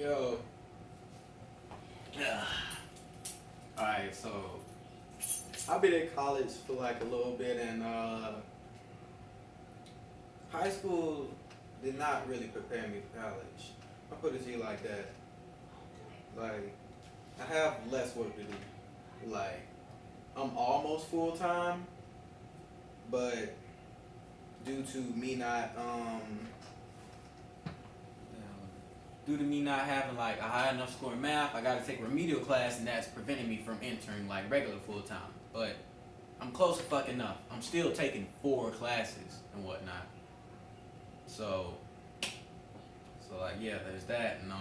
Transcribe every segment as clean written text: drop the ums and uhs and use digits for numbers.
Yo. Alright, so I've been in college for like a little bit, and high school did not really prepare me for college. I put it to you like that. Like, I have less work to do. Like, I'm almost full time, but due to me not due to me not having like a high enough score in math, I got to take remedial class, and that's preventing me from entering like regular full time. But I'm close to fucking enough. I'm still taking 4 classes and whatnot. So, so like yeah, there's that, and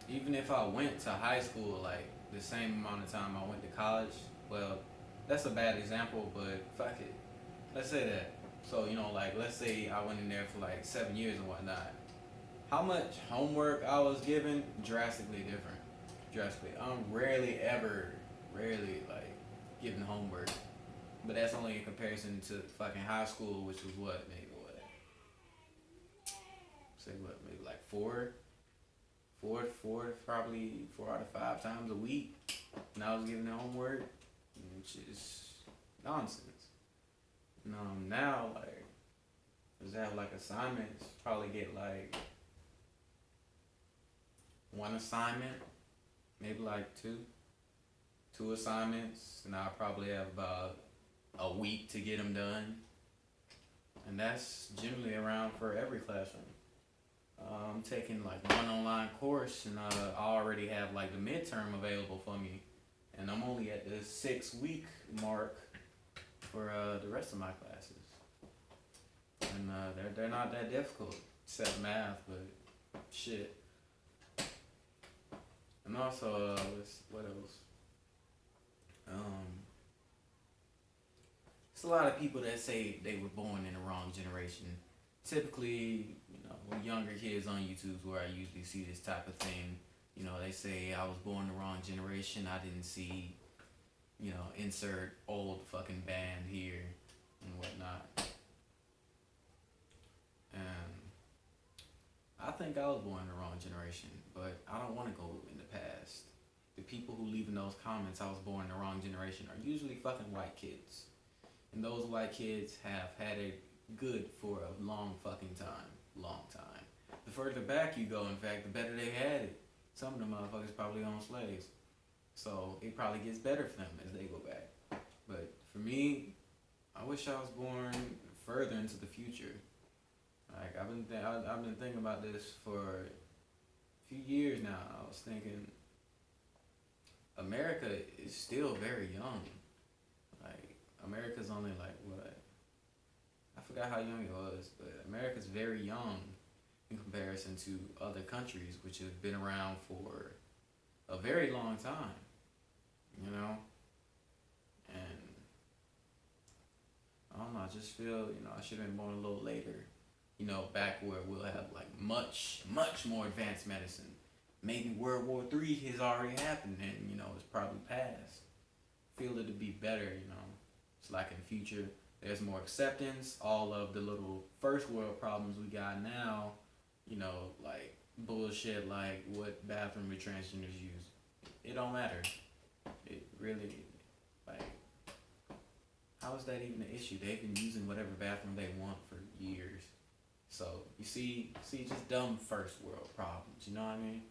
even if I went to high school like the same amount of time I went to college, well, that's a bad example, but fuck it. Let's say that. So like let's say I went in there for like 7 years and whatnot. How much homework I was given, drastically different. Drastically. I'm rarely like given homework. But that's only in comparison to fucking high school, which was what, maybe what? Say what, maybe like probably 4 out of 5 times a week. And I was given the homework, which is nonsense. Now, like, just have like assignments, probably get like one assignment, maybe like two assignments, and I'll probably have about a week to get them done. And that's generally around for every classroom. I'm taking like one online course, and I already have like the midterm available for me, and I'm only at the 6 week mark for the rest of my classes, and they're not that difficult except math, but shit. And also, what else? Um, There's a lot of people that say they were born in the wrong generation. Typically, with younger kids on YouTube, where I usually see this type of thing, they say I was born in the wrong generation. I didn't see, insert old fucking band here and whatnot. And I think I was born in the wrong generation, but I don't want to go in the past. The people who leave in those comments, I was born in the wrong generation, are usually fucking white kids. And those white kids have had it good for a long fucking time. Long time. The further back you go, in fact, the better they had it. Some of the motherfuckers probably owned slaves. So it probably gets better for them as they go back. But for me, I wish I was born further into the future. Like I've been thinking about this for a few years now. I was thinking America is still very young. Like America's only like what? I forgot how young it was, but America's very young in comparison to other countries which have been around for a very long time. And I don't know. I just feel I should have been born a little later. Back where we'll have like much more advanced medicine. Maybe World War III has already happened, and it's probably past. Feel it to be better. It's like in the future there's more acceptance. All of the little first world problems we got now, like bullshit, like what bathroom the transgenders use. It don't matter. It really, like, how is that even an issue? They've been using whatever bathroom they want for years. So you see, just dumb first world problems. You know what I mean?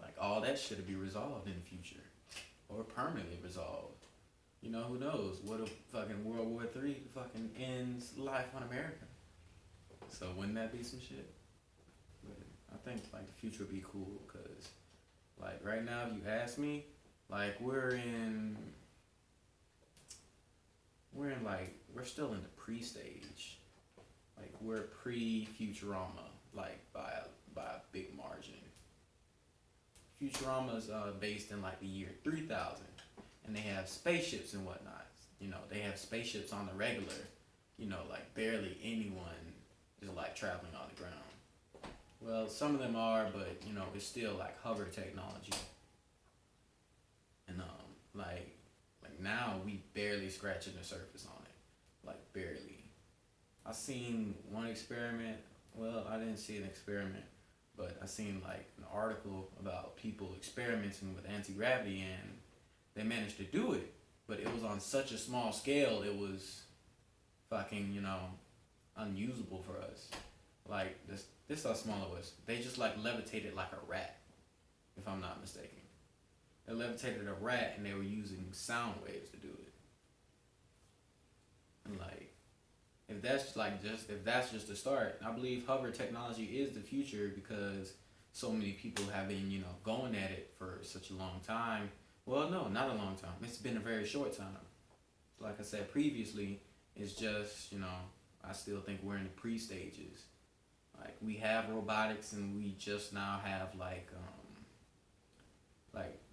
Like all that should be resolved in the future, or permanently resolved. Who knows? What if fucking World War III fucking ends life on America? So wouldn't that be some shit? But I think like the future would be cool, cause like right now, if you ask me, like we're still in the pre-stage. Like we're pre-Futurama, like by a big margin. Futurama is based in like the year 3000, and they have spaceships and whatnot. They have spaceships on the regular. Like barely anyone is like traveling on the ground. Well, some of them are, but it's still like hover technology. And like now we barely scratching the surface on it, like barely. I seen one experiment. Well, I didn't see an experiment, But I seen like an article about people experimenting with anti-gravity, and they managed to do it, but it was on such a small scale. It was fucking, unusable for us. Like this how small it was. They just like levitated like a rat, if I'm not mistaken. They levitated a rat, and they were using sound waves to do it. And like, if that's just the start, I believe hover technology is the future, because so many people have been, going at it for such a long time. Well, no, not a long time. It's been a very short time. Like I said previously, it's just, I still think we're in the pre stages. Like, we have robotics, and we just now have like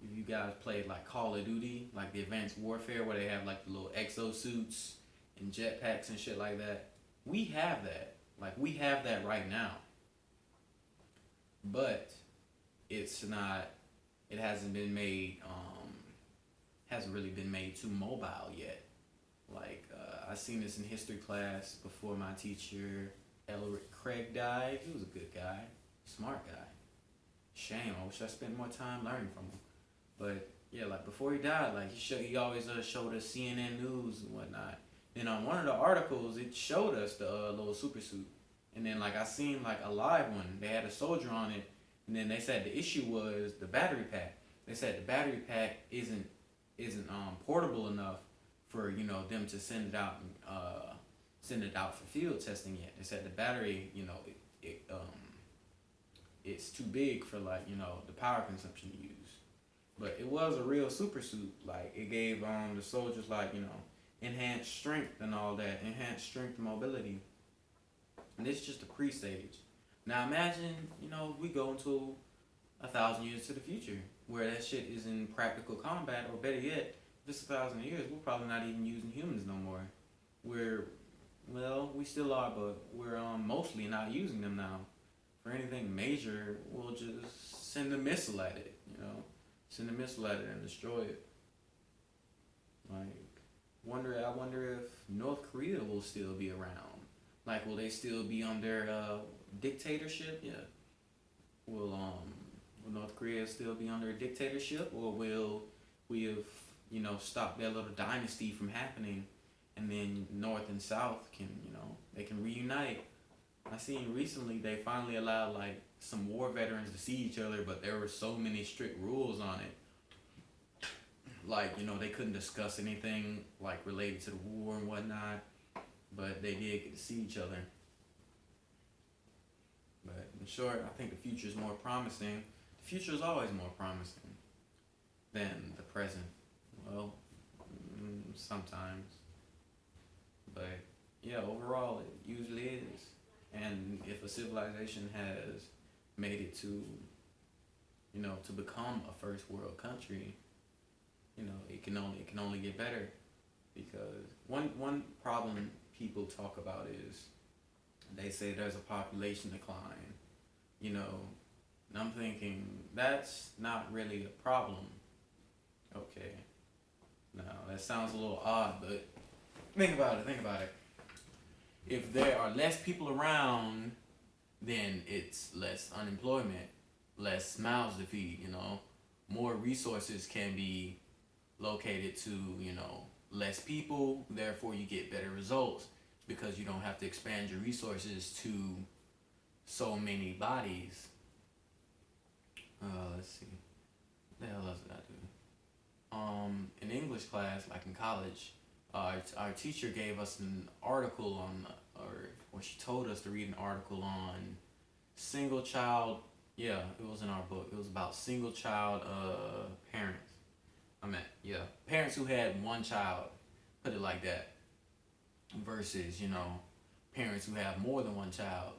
if you guys played like Call of Duty, like the Advanced Warfare, where they have like the little exosuits and jetpacks and shit like that. We have that. Like, we have that right now. But it's not. It hasn't been made. Hasn't really been made too mobile yet. Like, I seen this in history class before my teacher Elric Craig died. He was a good guy, smart guy. Shame. I wish I spent more time learning from him. But yeah, like before he died, like he always showed us CNN news and whatnot. And on one of the articles, it showed us the little super suit. And then like I seen like a live one. They had a soldier on it, and then they said the issue was the battery pack. They said the battery pack isn't portable enough for them to send it out for field testing yet. They said the battery, it's too big for like the power consumption to use. But it was a real super suit. Like, it gave the soldiers like enhanced strength and all that, enhanced strength and mobility. And this is just a pre-stage. Now imagine we go into 1,000 years to the future where that shit is in practical combat, or better yet, if it's 1,000 years, we're probably not even using humans no more. We still are, but we're mostly not using them now. For anything major, we'll just send a missile at it, send a missile at it and destroy it. Like, I wonder if North Korea will still be around. Like, will they still be under dictatorship? Yeah. Will North Korea still be under a dictatorship, or will we have stopped that little dynasty from happening, and then North and South can they can reunite? I seen recently they finally allowed like some war veterans to see each other, but there were so many strict rules on it. Like, they couldn't discuss anything like related to the war and whatnot, but they did get to see each other. But in short, I think the future is more promising. The future is always more promising than the present. Well, sometimes. But yeah, overall, it usually is. And if a civilization has made it to, to become a first world country, it can only get better. Because one problem people talk about is they say there's a population decline, and I'm thinking that's not really a problem. Okay, now that sounds a little odd, but think about it. If there are less people around, then it's less unemployment, less mouths to feed, more resources can be located to, less people, therefore you get better results, because you don't have to expand your resources to so many bodies. Let's see. What the hell else did I do? In English class, like in college, our teacher gave us an article on, or she told us to read an article on single child. Yeah, it was in our book. It was about single child parents. Parents who had one child, put it like that, versus, parents who have more than one child.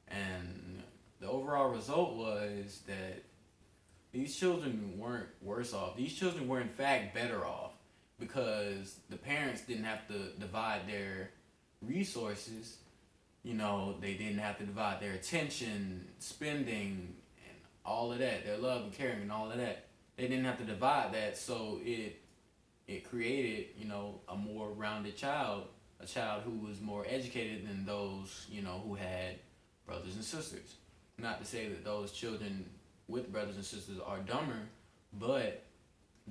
And the overall result was that these children weren't worse off. These children were in fact better off, because the parents didn't have to divide their resources. They didn't have to divide their attention, spending, and all of that, their love and caring and all of that. They didn't have to divide that, so it created, a more rounded child, a child who was more educated than those, who had brothers and sisters. Not to say that those children with brothers and sisters are dumber, but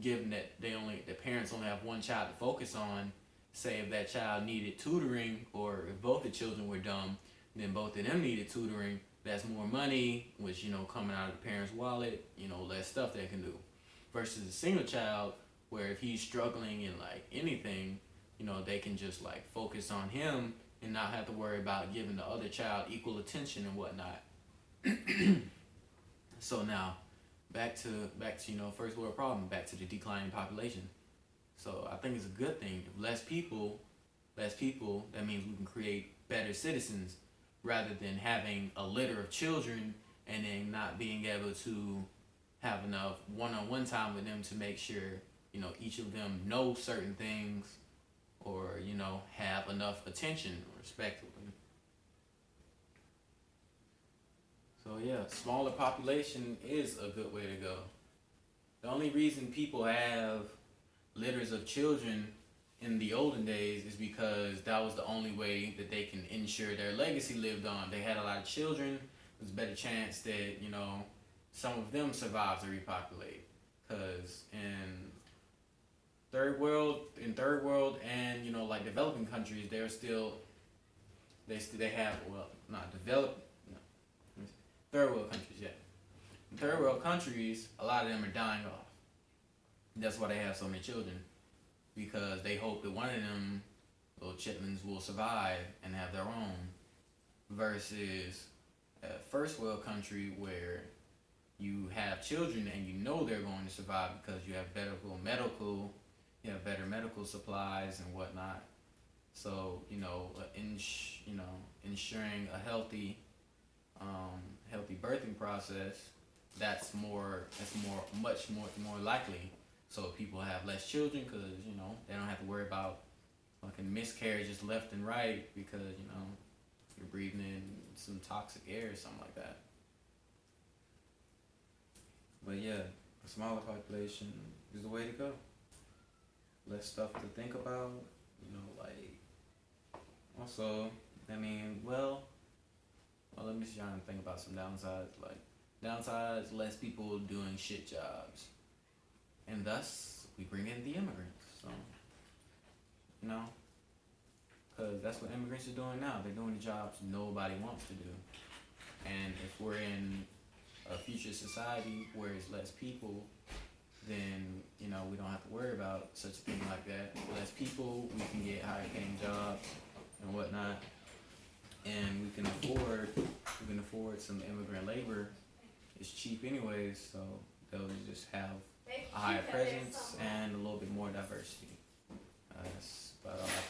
given that the parents only have one child to focus on, say if that child needed tutoring, or if both the children were dumb, then both of them needed tutoring. That's more money, which coming out of the parents' wallet, less stuff they can do. Versus a single child, where if he's struggling in like anything, they can just like focus on him and not have to worry about giving the other child equal attention and whatnot. So now, back to first world problem, back to the declining population. So I think it's a good thing. If less people, that means we can create better citizens, rather than having a litter of children and then not being able to have enough one-on-one time with them to make sure each of them know certain things, or have enough attention, respectively. So yeah, smaller population is a good way to go. The only reason people have litters of children in the olden days is because that was the only way that they can ensure their legacy lived on. They had a lot of children. There's a better chance that some of them survive to repopulate. Because in third world and like developing countries, they have third world countries, yeah. In third world countries, a lot of them are dying off. That's why they have so many children, because they hope that one of them little chitlins will survive and have their own. Versus a first world country where you have children and they're going to survive because you have better medical supplies and whatnot. So ensuring a healthy birthing process, much more likely. So people have less children because they don't have to worry about fucking miscarriages left and right, because you're breathing in some toxic air or something like that. But yeah, a smaller population is the way to go. Less stuff to think about, also, let me see, trying to think about some downsides. Like, downsides, less people doing shit jobs. And thus, we bring in the immigrants. So, because that's what immigrants are doing now. They're doing the jobs nobody wants to do. And if we're in a future society where it's less people, then we don't have to worry about such a thing like that. Less people, we can get higher paying jobs and whatnot, and we can afford some immigrant labor. It's cheap anyways, so they'll just have a higher presence and a little bit more diversity. That's about all I